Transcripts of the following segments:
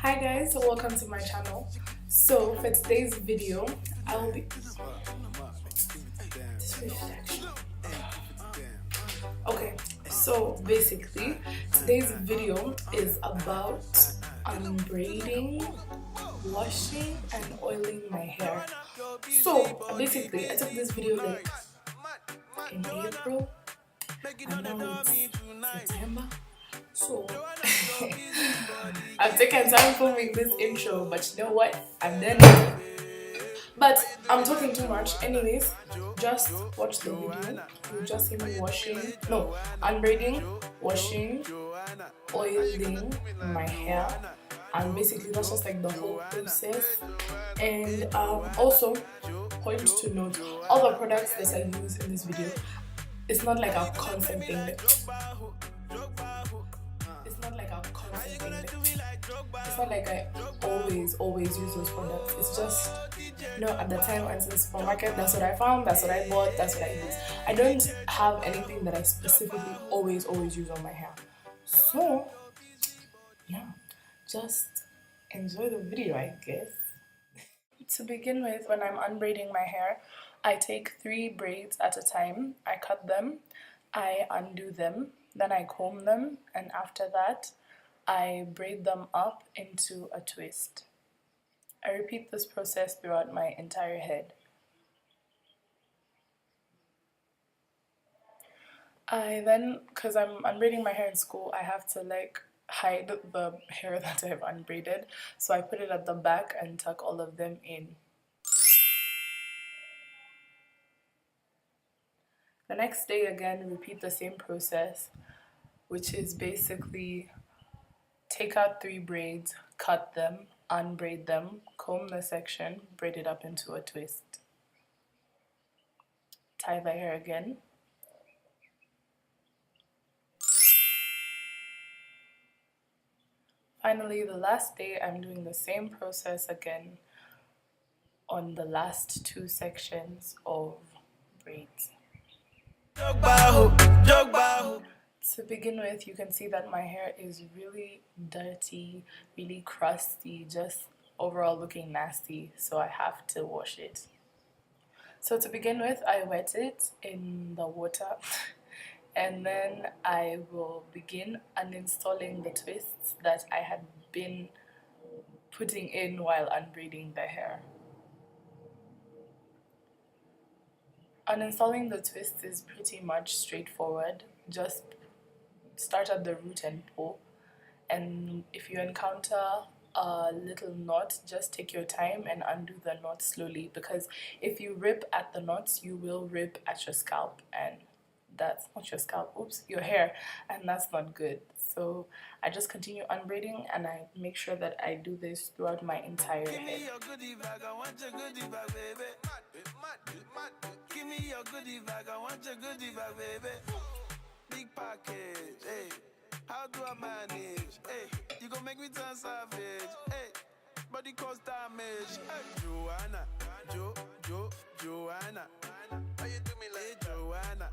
Hi guys, welcome to my channel. So for today's video, I will be okay. So basically, today's video is about unbraiding, washing, and oiling my hair. So basically, I took this video like in April, and now it's September. So I've taken time filming this intro, but you know what? I'm done. But I'm talking too much. Anyways, just watch the video. You just see me unbraiding, washing, oiling my hair, and basically that's just like the whole process. And also, point to note, all the products that I use in this video, it's not like a constant thing. It's not like a constant thing. It's not like I always use those products. It's just, at the time I went to the supermarket, that's what I found, that's what I bought, that's what I use. I don't have anything that I specifically always use on my hair. So yeah, just enjoy the video, I guess. To begin with, when I'm unbraiding my hair, I take 3 braids at a time. I cut them, I undo them, then I comb them, and after that I braid them up into a twist. I repeat this process throughout my entire head. I then, because I'm unbraiding my hair in school, I have to like hide the hair that I've unbraided, so I put it at the back and tuck all of them in. The next day again, repeat the same process, which is basically take out 3 braids, cut them, unbraid them, comb the section, braid it up into a twist. Tie the hair again. Finally, the last day, I'm doing the same process again on the last 2 sections of braids. To begin with, you can see that my hair is really dirty, really crusty, just overall looking nasty, so I have to wash it. So to begin with, I wet it in the water and then I will begin uninstalling the twists that I had been putting in while unbraiding the hair. Uninstalling the twist is pretty much straightforward. Just start at the root and pull, and if you encounter a little knot, just take your time and undo the knot slowly, because if you rip at the knots, you will rip at your scalp, and that's not your scalp, your hair, and that's not good. So I just continue unbraiding and I make sure that I do this throughout my entire head. Give me your goodie bag, I want your goodie bag, baby. Give me your goodie bag, I want your goodie bag, baby. Big package, hey. How do I manage? Hey, you gon' make me turn savage. Hey, body cause damage. Hey, Joanna, Joanna. How you do me like Joanna?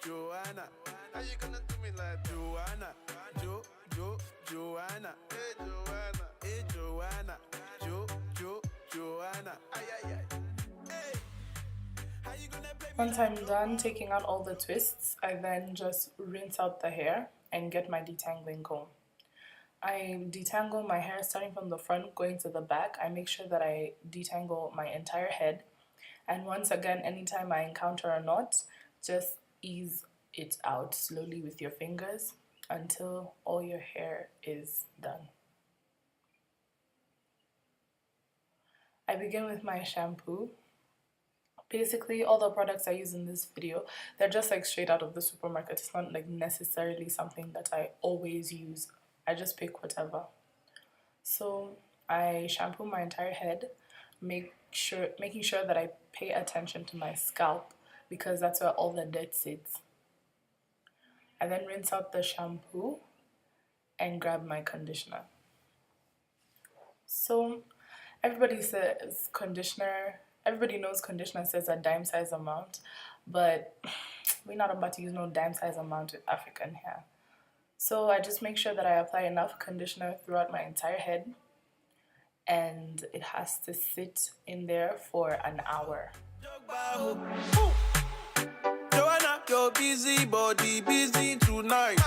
Joanna. How you gonna do me like Joanna? Joanna. Hey, Joanna. Hey, Joanna. Joanna. Ay, ay, ay. Hey. Once I'm done taking out all the twists, I then just rinse out the hair and get my detangling comb. I detangle my hair starting from the front going to the back. I make sure that I detangle my entire head, and once again, anytime I encounter a knot, just ease it out slowly with your fingers until all your hair is done. I begin with my shampoo. Basically, all the products I use in this video, they're just like straight out of the supermarket. It's not like necessarily something that I always use. I just pick whatever. So I shampoo my entire head, making sure that I pay attention to my scalp, because that's where all the dirt sits. I then rinse out the shampoo and grab my conditioner. So everybody says conditioner. Everybody knows conditioner says a dime size amount, but we're not about to use no dime size amount with African hair. So I just make sure that I apply enough conditioner throughout my entire head, and it has to sit in there for an hour. Joanna, your busy body busy tonight.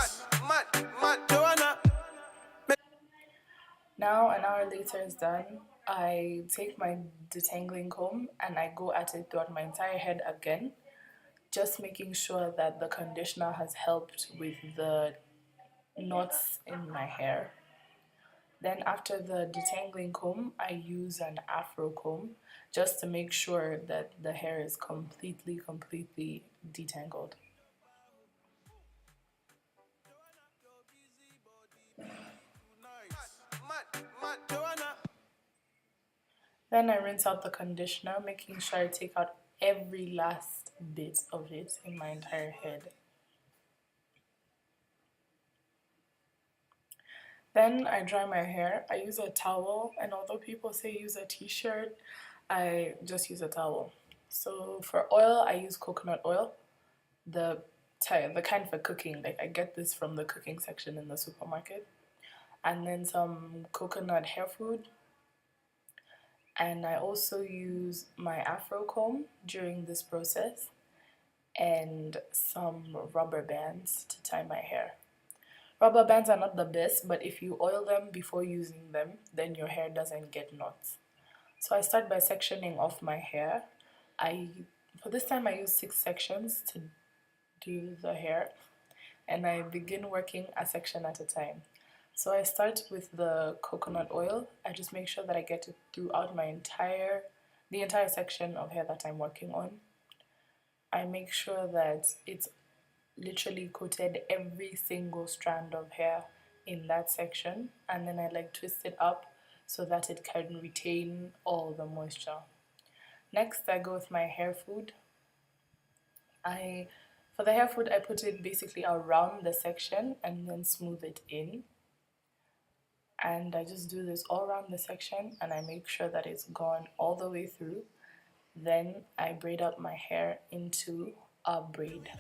Joanna. Now an hour later is done. I take my detangling comb and I go at it throughout my entire head again, just making sure that the conditioner has helped with the knots in my hair. Then after the detangling comb, I use an afro comb just to make sure that the hair is completely detangled. Then I rinse out the conditioner, making sure I take out every last bit of it in my entire head. Then I dry my hair. I use a towel, and although people say use a t-shirt, I just use a towel. So for oil, I use coconut oil, the kind for cooking. Like I get this from the cooking section in the supermarket. And then some coconut hair food. And I also use my afro comb during this process, and some rubber bands to tie my hair. Rubber bands are not the best, but if you oil them before using them, then your hair doesn't get knots. So I start by sectioning off my hair. For this time I use 6 sections to do the hair, and I begin working a section at a time. So I start with the coconut oil. I just make sure that I get it throughout the entire section of hair that I'm working on. I make sure that it's literally coated every single strand of hair in that section, and then I like twist it up so that it can retain all the moisture. Next I go with my hair food. For the hair food I put it basically around the section and then smooth it in, and I just do this all around the section and I make sure that it's gone all the way through. Then I braid up my hair into a braid.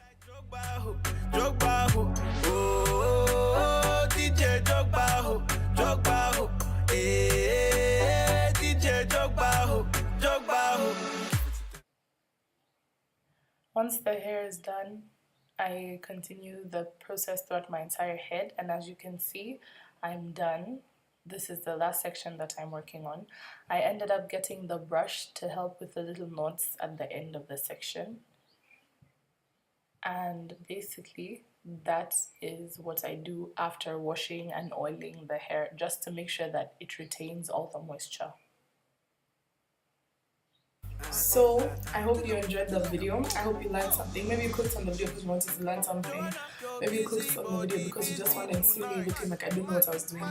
Once the hair is done, I continue the process throughout my entire head, and as you can see, I'm done. This is the last section that I'm working on. I ended up getting the brush to help with the little knots at the end of the section. And basically, that is what I do after washing and oiling the hair, just to make sure that it retains all the moisture. So I hope you enjoyed the video. I hope you learned something. Maybe you clicked on the video because you wanted to learn something. Maybe you clicked on the video because you just wanted to see me looking like I didn't know what I was doing.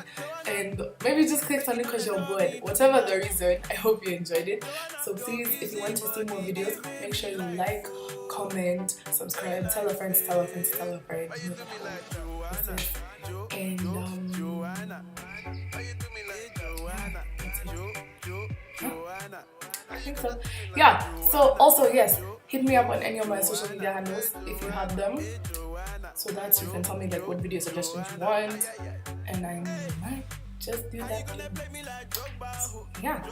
And maybe you just clicked on it because you're bored. Whatever the reason, I hope you enjoyed it. So please, if you want to see more videos, make sure you like, comment, subscribe, tell a friend, tell a friend, tell a friend. And I think so. Yeah, so also yes, hit me up on any of my social media handles if you have them, so that you can tell me like what video suggestions you want, and I might just do that. So, yeah.